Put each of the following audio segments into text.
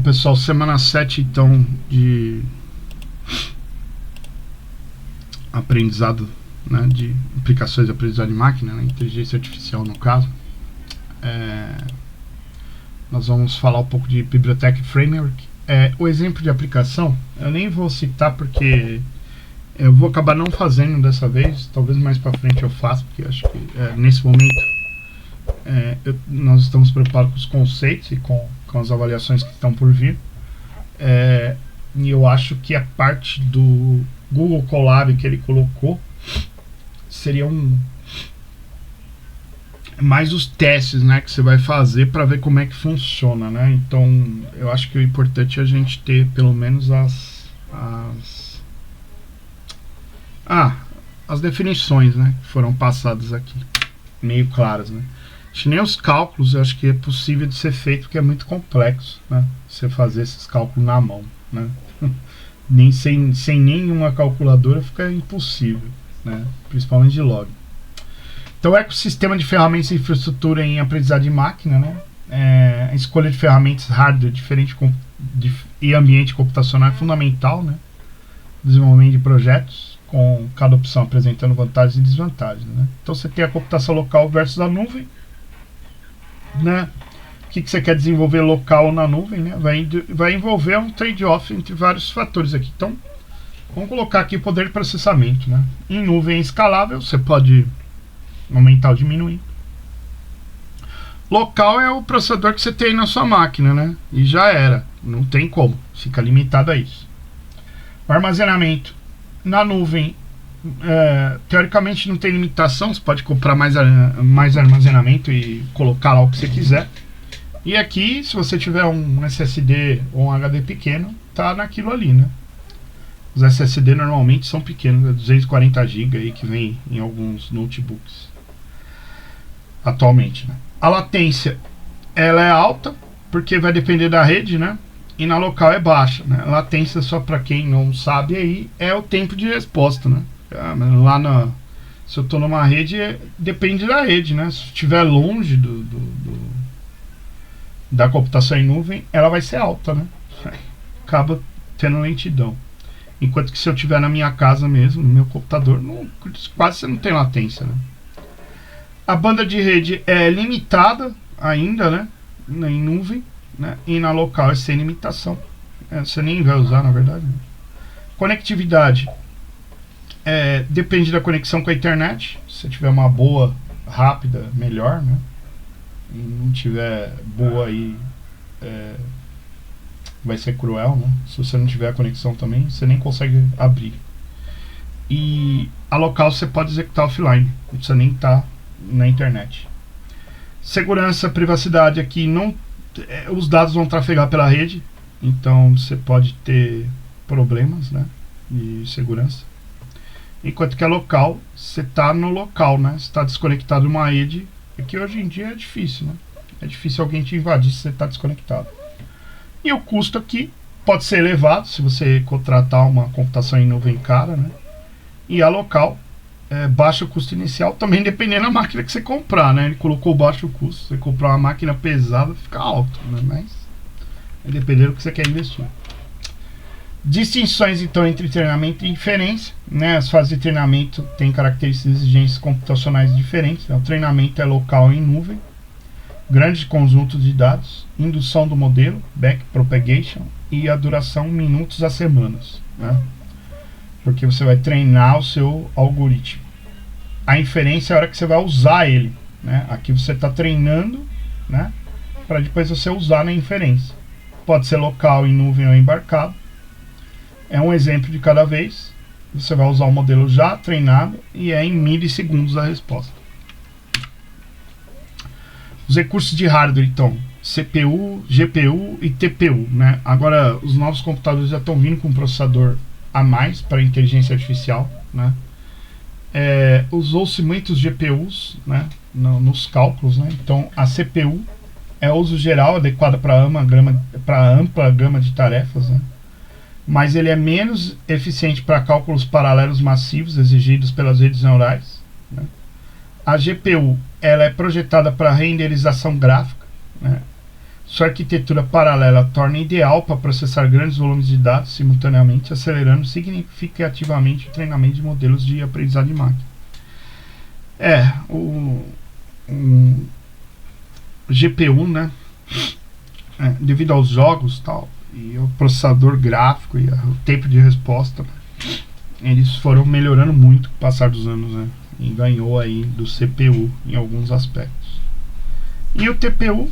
Pessoal, semana 7 então de aprendizado, né, de aplicações de aprendizado de máquina, né, inteligência artificial no caso. Nós vamos falar um pouco de biblioteca e framework. O exemplo de aplicação eu nem vou citar porque eu vou acabar não fazendo dessa vez, talvez mais para frente eu faça, porque acho que nesse momento nós estamos preocupados com os conceitos e com as avaliações que estão por vir. E eu acho que a parte do Google Colab que ele colocou seria mais os testes, né, que você vai fazer para ver como é que funciona, né? Então eu acho que o importante é a gente ter pelo menos as definições, né, que foram passadas aqui, meio claras, né? Acho que nem os cálculos eu acho que é possível de ser feito, porque é muito complexo, né, você fazer esses cálculos na mão, né? Nem sem nenhuma calculadora fica impossível, né, principalmente de log. Então, o ecossistema de ferramentas e infraestrutura em aprendizado de máquina, né, a escolha de ferramentas hardware diferente e ambiente computacional é fundamental, né, desenvolvimento de projetos com cada opção apresentando vantagens e desvantagens, né? Então você tem a computação local versus a nuvem, né? O que você quer desenvolver local ou na nuvem, né? Vai envolver um trade-off entre vários fatores aqui. Então vamos colocar aqui o poder de processamento, né? Em nuvem escalável você pode aumentar ou diminuir. Local é o processador que você tem na sua máquina, né? E já era, não tem como, fica limitado a isso. O armazenamento na nuvem, teoricamente não tem limitação, você pode comprar mais armazenamento e colocar lá o que você quiser. E aqui, se você tiver um SSD ou um HD pequeno, tá naquilo ali, né? Os SSD normalmente são pequenos, 240 GB aí que vem em alguns notebooks atualmente, né? A latência, ela é alta porque vai depender da rede, né? E na local é baixa, né? Latência, só para quem não sabe aí, é o tempo de resposta, né? Se eu estou numa rede, depende da rede, né? Se estiver longe da computação em nuvem, ela vai ser alta, né? Acaba tendo lentidão. Enquanto que se eu estiver na minha casa mesmo, no meu computador, quase você não tem latência, né? A banda de rede é limitada ainda, né? Em nuvem, né? E na local é sem limitação. Você nem vai usar, na verdade. Conectividade depende da conexão com a internet. Se tiver uma boa, rápida, melhor, né? E não tiver boa aí, vai ser cruel, né? Se você não tiver a conexão também, você nem consegue abrir. E a local você pode executar offline, não precisa nem estar na internet. Segurança, privacidade aqui não, os dados vão trafegar pela rede, então você pode ter problemas, né, de segurança. Enquanto que a local, você está no local, né, você está desconectado de uma rede, que hoje em dia é difícil, né? É difícil alguém te invadir se você está desconectado. E o custo aqui pode ser elevado se você contratar uma computação em nuvem cara, né? E a local baixo custo inicial, também dependendo da máquina que você comprar, né? Ele colocou baixo custo. Se você comprar uma máquina pesada, fica alto, né? Mas dependendo do que você quer investir. Distinções então entre treinamento e inferência, né? As fases de treinamento têm características e exigências computacionais diferentes. Então, o treinamento é local em nuvem, grande conjunto de dados, indução do modelo, backpropagation, e a duração minutos a semanas, né? Porque você vai treinar o seu algoritmo. A inferência é a hora que você vai usar ele, né? Aqui você está treinando, né, para depois você usar na inferência. Pode ser local, em nuvem ou embarcado. É um exemplo de cada vez. Você vai usar o modelo já treinado e é em milissegundos a resposta. Os recursos de hardware, então, CPU, GPU e TPU, né? Agora, os novos computadores já estão vindo com um processador a mais para inteligência artificial, né? Usou-se muitos GPUs, né, nos cálculos, né? Então, a CPU é uso geral, adequada para ampla gama de tarefas, né? Mas ele é menos eficiente para cálculos paralelos massivos exigidos pelas redes neurais, né? A GPU, ela é projetada para renderização gráfica, né? Sua arquitetura paralela torna ideal para processar grandes volumes de dados simultaneamente, acelerando significativamente o treinamento de modelos de aprendizado de máquina. O GPU, né? Devido aos jogos tal, e o processador gráfico e o tempo de resposta, eles foram melhorando muito com o passar dos anos, né? E ganhou aí do CPU em alguns aspectos. E o TPU,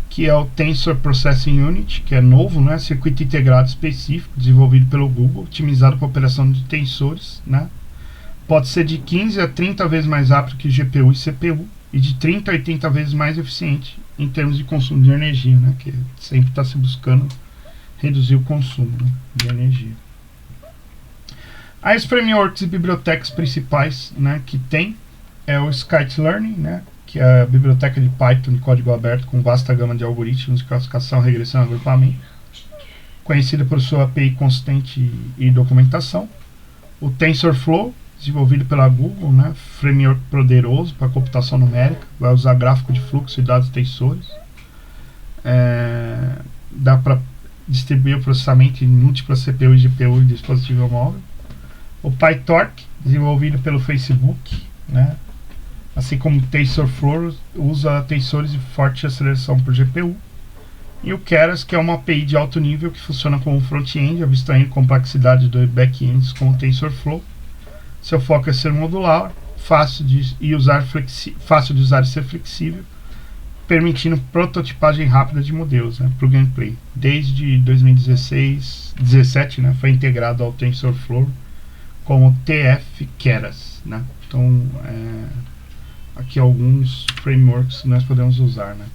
que é o Tensor Processing Unit, que é novo, né? Circuito integrado específico, desenvolvido pelo Google, otimizado para operação de tensores, né? Pode ser de 15 a 30 vezes mais rápido que GPU e CPU, e de 30 a 80 vezes mais eficiente em termos de consumo de energia, né? Que sempre está se buscando reduzir o consumo, né, de energia. As frameworks e bibliotecas principais, né, que tem é o Scikit-learn, né, que é a biblioteca de Python de código aberto com vasta gama de algoritmos de classificação, regressão e agrupamento, conhecida por sua API consistente e documentação. O TensorFlow, desenvolvido pela Google, né, framework poderoso para computação numérica, vai usar gráfico de fluxo e dados tensores. Dá para distribuir o processamento em múltiplas CPU e GPU em dispositivo móvel. O PyTorch, desenvolvido pelo Facebook, né, assim como o TensorFlow, usa tensores de forte aceleração por GPU. E o Keras, que é uma API de alto nível que funciona como front-end, abstraindo complexidade dos back-ends com o TensorFlow. Seu foco é ser modular, fácil de usar e ser flexível, permitindo prototipagem rápida de modelos, né, para o gameplay. Desde 2017, né, foi integrado ao TensorFlow como TF Keras, né. Então, aqui alguns frameworks que nós podemos usar, né.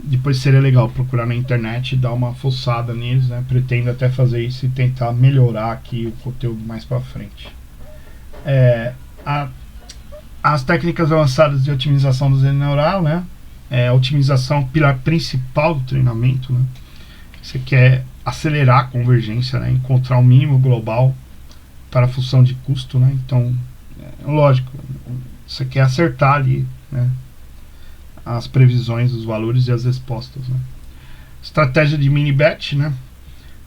Depois seria legal procurar na internet e dar uma fuçada neles, né. Pretendo até fazer isso e tentar melhorar aqui o conteúdo mais para frente. As técnicas avançadas de otimização do rede neural, né? A otimização é o pilar principal do treinamento, né? Você quer acelerar a convergência, né? Encontrar o mínimo global para a função de custo, né? Então, lógico, você quer acertar ali, né, as previsões dos valores e as respostas, né? Estratégia de mini-batch, né?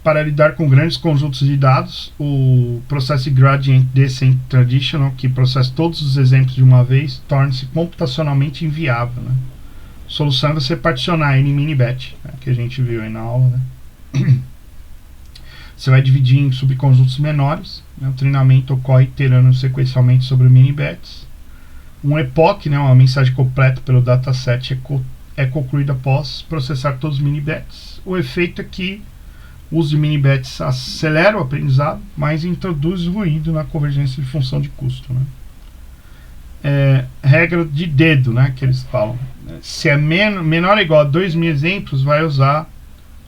Para lidar com grandes conjuntos de dados, o processo Gradient Descent Traditional, que processa todos os exemplos de uma vez, torna-se computacionalmente inviável, né? A solução é você particionar ele em mini-batch, né, que a gente viu aí na aula, né? Você vai dividir em subconjuntos menores, né? O treinamento ocorre iterando sequencialmente sobre mini-batches. Um epoch, né, uma mensagem completa pelo dataset, é concluída após processar todos os mini-batches. O efeito é que o uso de mini-batches acelera o aprendizado, mas introduz ruído na convergência de função de custo, né? Regra de dedo, né, que eles falam. Se é menor ou igual a 2.000 exemplos, vai usar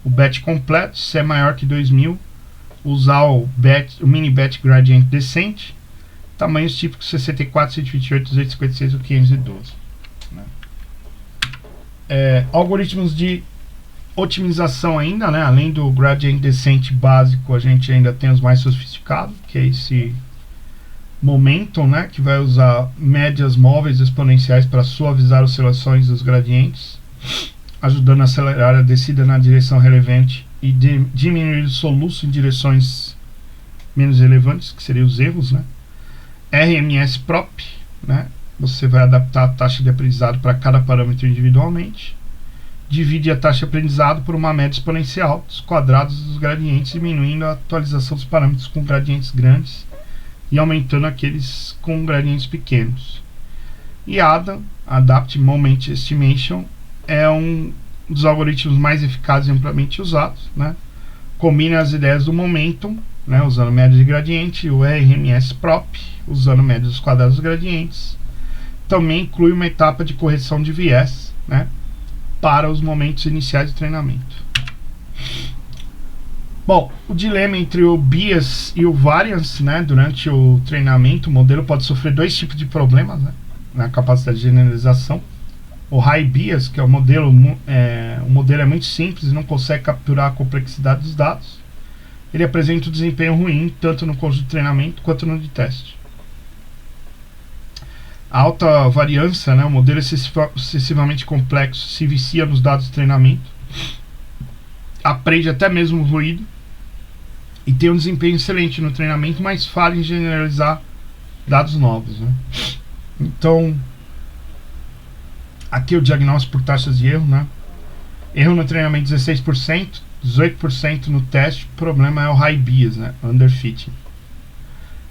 o batch completo. Se é maior que 2.000, usar o mini-batch Gradient Descent. Tamanhos típicos 64, 128, 256 ou 512. Né? Algoritmos de otimização ainda, né? Além do Gradient Descent básico, a gente ainda tem os mais sofisticados, que é esse Momentum, né? Que vai usar médias móveis exponenciais para suavizar as oscilações dos gradientes, ajudando a acelerar a descida na direção relevante e diminuir o soluço em direções menos relevantes, que seriam os erros, né? RMS Prop, né? Você vai adaptar a taxa de aprendizado para cada parâmetro individualmente. Divide a taxa de aprendizado por uma média exponencial dos quadrados dos gradientes, diminuindo a atualização dos parâmetros com gradientes grandes e aumentando aqueles com gradientes pequenos. E ADA, Adapt Moment Estimation, é um dos algoritmos mais eficazes e amplamente usados, né? Combina as ideias do Momentum, né, usando média de gradiente, e o RMS Prop, usando média dos quadrados dos gradientes. Também inclui uma etapa de correção de viés, né, para os momentos iniciais de treinamento. Bom, o dilema entre o bias e o variance, né, durante o treinamento, o modelo pode sofrer dois tipos de problemas, né, na capacidade de generalização. O high bias, que é o modelo é muito simples e não consegue capturar a complexidade dos dados. Ele apresenta um desempenho ruim tanto no conjunto de treinamento quanto no de teste. A alta variância, né, o modelo excessivamente complexo se vicia nos dados de treinamento, aprende até mesmo o ruído e tem um desempenho excelente no treinamento, mas falha em generalizar dados novos, né? Então, aqui o diagnóstico por taxas de erro, né? Erro no treinamento 16%, 18% no teste, o problema é o high bias, né? Underfitting.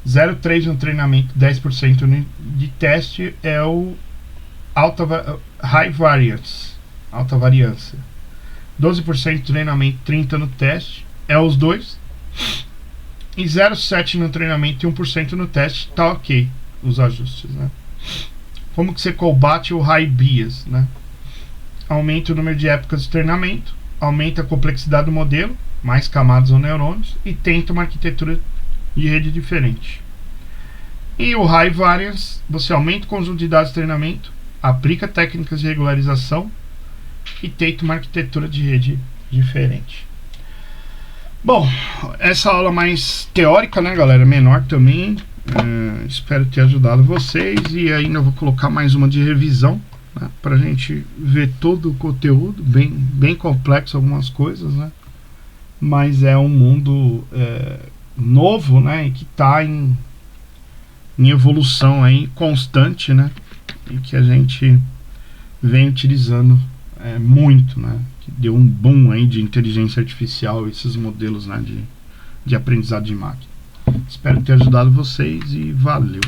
0,3% no treinamento, 10% de teste é o high variance, alta variância. 12% no treinamento, 30% no teste, é os dois. E 0,7% no treinamento e 1% no teste, tá ok os ajustes, né? Como que você combate o high bias, né? Aumenta o número de épocas de treinamento, aumenta a complexidade do modelo, mais camadas ou neurônios, e tenta uma arquitetura de rede diferente. E o high variance, você aumenta o conjunto de dados de treinamento, aplica técnicas de regularização e tenta uma arquitetura de rede diferente. Bom, essa aula mais teórica, né, galera, menor também, espero ter ajudado vocês, e ainda vou colocar mais uma de revisão, né, para a gente ver todo o conteúdo, bem complexo algumas coisas, né, mas é um mundo novo, né, e que está em evolução aí constante, né, e que a gente vem utilizando muito, né, que deu um boom aí de inteligência artificial, esses modelos, né, de aprendizado de máquina. Espero ter ajudado vocês e valeu!